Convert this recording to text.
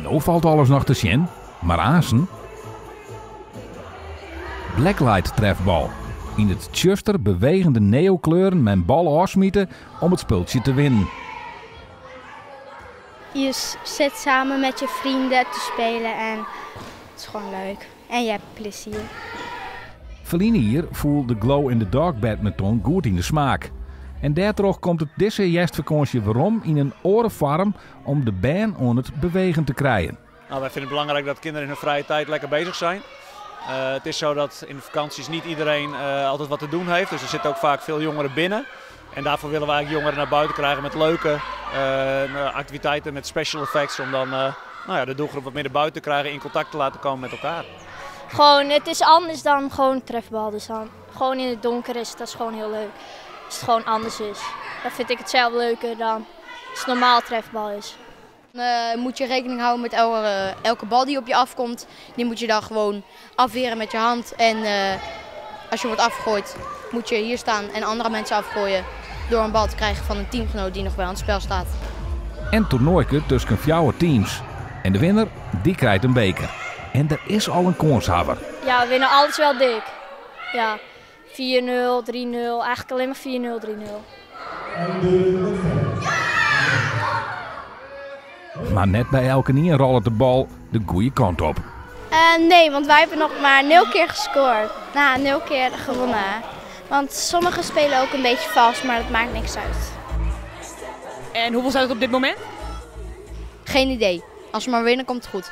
Nou valt alles nog te zien, maar Azen. Blacklight trefbal. In het tjuster bewegende neokleuren met bal afsmieten om het speeltje te winnen. Je zit samen met je vrienden te spelen en het is gewoon leuk. En je hebt plezier. Feline hier voelt de glow-in-the-dark badminton goed in de smaak. En daardoor komt het deze vakantie waarom in een orenfarm om de baan aan het bewegen te krijgen. Nou, wij vinden het belangrijk dat kinderen in hun vrije tijd lekker bezig zijn. Het is zo dat in de vakanties niet iedereen altijd wat te doen heeft. Dus er zitten ook vaak veel jongeren binnen. En daarvoor willen we eigenlijk jongeren naar buiten krijgen met leuke activiteiten, met special effects. Om dan de doelgroep wat meer naar buiten te krijgen, in contact te laten komen met elkaar. Gewoon, het is anders dan gewoon trefbal. Dus dan gewoon in het donker is dat is gewoon heel leuk. Als het gewoon anders is. Dan vind ik het zelf leuker dan als het normaal trefbal is. Moet je rekening houden met elke bal die op je afkomt. Die moet je dan gewoon afweren met je hand. En als je wordt afgegooid, moet je hier staan en andere mensen afgooien. Door een bal te krijgen van een teamgenoot die nog wel aan het spel staat. En toernooike tussen 4 teams. En de winnaar, die krijgt een beker. En er is al een kanshaver. Ja, we winnen alles wel dik. Ja, 4-0, 3-0, eigenlijk alleen maar 4-0, 3-0. Maar net bij elke nie rollen de bal de goede kant op. Nee, want wij hebben nog maar 0 keer gescoord. 0 keer gewonnen. Want sommigen spelen ook een beetje vals, maar dat maakt niks uit. En hoeveel staat het op dit moment? Geen idee. Als we maar winnen, komt het goed.